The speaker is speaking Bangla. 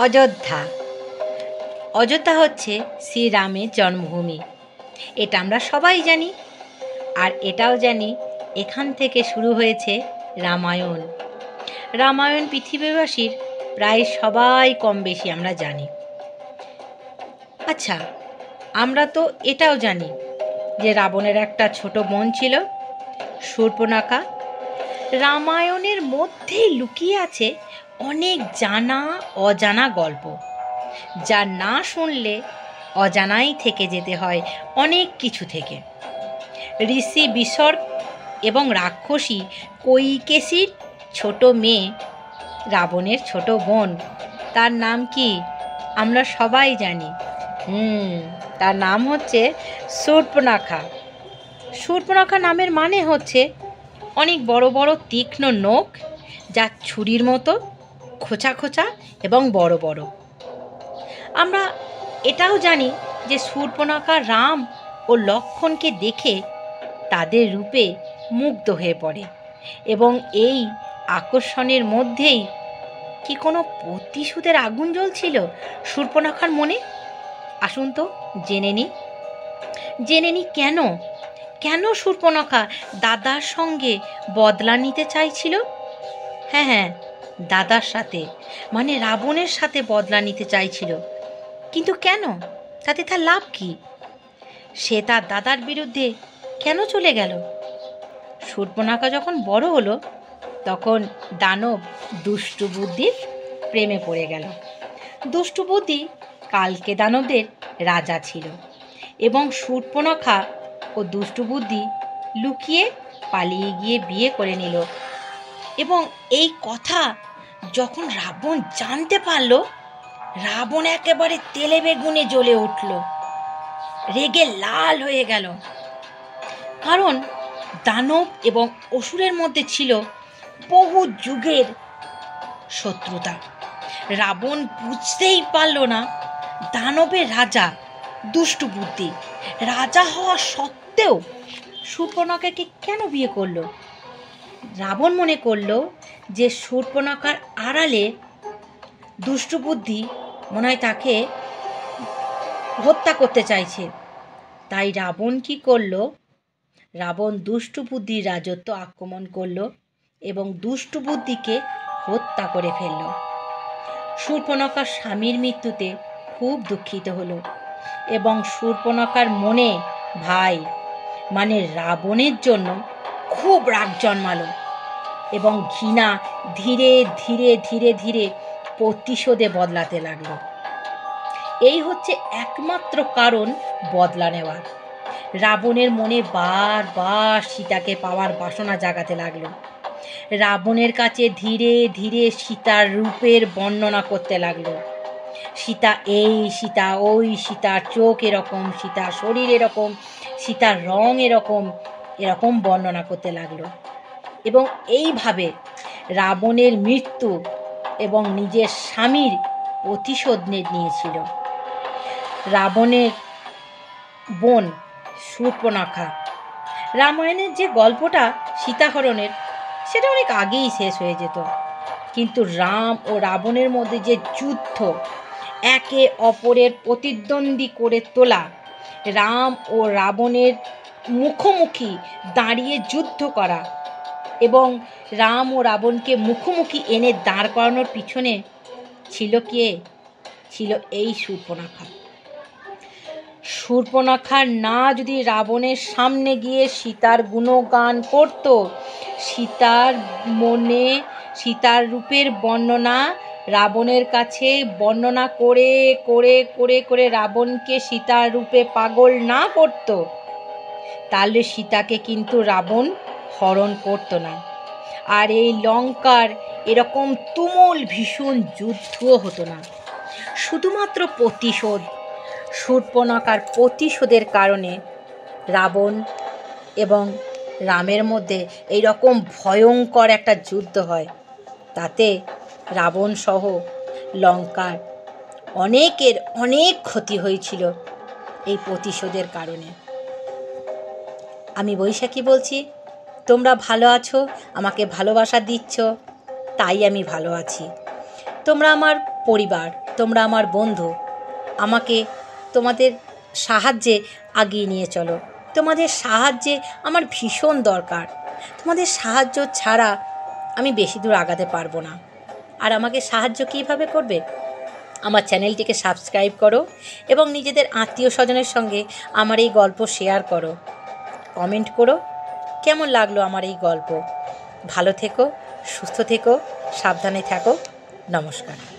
অযোধ্যা। অযোধ্যা হচ্ছে শ্রীরামের জন্মভূমি। এটা আমরা সবাই জানি। আর এটাও জানি এখান থেকে শুরু হয়েছে রামায়ণ। রামায়ণ পৃথিবীবাসীর প্রায় সবাই কম বেশি আমরা জানি। আচ্ছা, আমরা তো এটাও জানি যে রাবণের একটা ছোট বোন ছিল, শূর্পণখা। রামায়ণের মধ্যেই লুকিয়ে আছে অনেক জানা অজানা গল্প, যা না শুনলে অজানাই থেকে যেতে হয় অনেক কিছু থেকে। ঋষি বিসর্গ এবং রাক্ষসী কৈকেয়ীর ছোট মেয়ে, রাবণের ছোট বোন, তার নাম কি আমরা সবাই জানি। তার নাম হচ্ছে শূর্পণখা। শূর্পণখা নামের মানে হচ্ছে অনেক বড় বড় তীক্ষ্ণ নখ, যা ছুরির মতো খোঁচা খোঁচা এবং বড় বড়। আমরা এটাও জানি যে শূর্পণখা রাম ও লক্ষ্মণকে দেখে তাদের রূপে মুগ্ধ হয়ে পড়ে, এবং এই আকর্ষণের মধ্যেই কি কোনো প্রতিশোধের আগুন জ্বলছিল শূর্পণখার মনে? আসুন তো জেনে নিই কেন কেন শূর্পণখা দাদার সঙ্গে বদলা নিতে চাইছিল। হ্যাঁ, দাদার সাথে, মানে রাবণের সাথে বদলা নিতে চাইছিল। কিন্তু কেন? তাতে তার লাভ কি? সে তার দাদার বিরুদ্ধে কেন চলে গেল? শূর্পণখা যখন বড় হলো, তখন দানব দুষ্টু বুদ্ধির প্রেমে পড়ে গেল। দুষ্টু বুদ্ধি কালকে দানবদের রাজা ছিল, এবং শূর্পণখা ও দুষ্টু বুদ্ধি লুকিয়ে পালিয়ে গিয়ে বিয়ে করে নিল। এবং এই কথা যখন রাবণ জানতে পারল, রাবণ একেবারে তেলে বেগুনে জ্বলে উঠল, রেগে লাল হয়ে গেল। কারণ দানব এবং অসুরের মধ্যে ছিল বহু যুগের শত্রুতা। রাবণ বুঝতেই পারল না দানবের রাজা দুষ্টু বুদ্ধি রাজা হওয়া সত্ত্বেও শূর্পণখাকে কেন বিয়ে করলো। রাবণ মনে করল যে শূর্পণখার আড়ালে দুষ্টু বুদ্ধি মনে হয় তাকে হত্যা করতে চাইছে। তাই রাবণ কি করলো? রাবণ দুষ্টু বুদ্ধির রাজত্ব আক্রমণ করলো এবং দুষ্টু বুদ্ধিকে হত্যা করে ফেলল। শূর্পণখার স্বামীর মৃত্যুতে খুব দুঃখিত হলো, এবং শূর্পণখার মনে ভাই মানে রাবণের জন্য খুব রাগ জন্মালো, এবং ঘৃণা ধীরে ধীরে ধীরে ধীরে প্রতিশোধে বদলাতে লাগলো। এই হচ্ছে একমাত্র কারণ বদলা নেওয়ার। রাবণের মনে বারবার সীতাকে পাওয়ার বাসনা জাগাতে লাগলো। রাবণের কাছে ধীরে ধীরে সীতার রূপের বর্ণনা করতে লাগলো। সীতা এই, সীতা ওই, সীতার চোখ এরকম, সীতার শরীর এরকম, সীতার রং এরকম বর্ণনা করতে লাগলো। এবং এইভাবে রাবণের মৃত্যু এবং নিজের স্বামীর প্রতিশোধ নিয়েছিল। রাবণের বোন শূর্পণখা। রামায়ণের যে গল্পটা সীতাহরণের, সেটা অনেক আগেই শেষ হয়ে যেত। কিন্তু রাম ও রাবণের মধ্যে যে যুদ্ধ, একে অপরের প্রতিদ্বন্দ্বী করে তোলা, রাম ও রাবণের মুখোমুখি দাঁড়িয়ে যুদ্ধ করা, এবং রাম ও রাবণকে মুখোমুখি এনে দাঁড় করানোর পিছনে ছিল কে? ছিল এই শূর্পণখা। শূর্পণখা না যদি রাবণের সামনে গিয়ে সীতার গুণগান করত, সীতার মনে সীতার রূপের বর্ণনা রাবণের কাছে বর্ণনা করে করে করে করে রাবণকে সীতার রূপে পাগল না করত, তাহলে সীতাকে কিন্তু রাবণ হরণ করত না। আর এই লঙ্কার এরকম তুমুল ভীষণ যুদ্ধও হতো না। শুধুমাত্র প্রতিশোধ, শূর্পণখার প্রতিশোধের কারণে রাবণ এবং রামের মধ্যে এই রকম ভয়ঙ্কর একটা যুদ্ধ হয়। তাতে রাবণ সহ লঙ্কার অনেক ক্ষতি হয়েছিল এই প্রতিশোধের কারণে। আমি বৈশাখী বলছি, তোমরা ভালো আছো, আমাকে ভালোবাসা দিচ্ছ, তাই আমি ভালো আছি। তোমরা আমার পরিবার, তোমরা আমার বন্ধু। আমাকে তোমাদের সাহায্যে আগিয়ে নিয়ে চলো। তোমাদের সাহায্যে আমার ভীষণ দরকার। তোমাদের সাহায্য ছাড়া আমি বেশি দূর আগাতে পারবো না। আর আমাকে সাহায্য কীভাবে করবে? আমার চ্যানেলটিকে সাবস্ক্রাইব করো এবং নিজেদের আত্মীয় স্বজনের সঙ্গে আমার এই গল্প শেয়ার করো। কমেন্ট করো কেমন লাগলো আমার এই গল্প। ভালো থেকো, সুস্থ থেকো, সাবধানে থাকো। নমস্কার।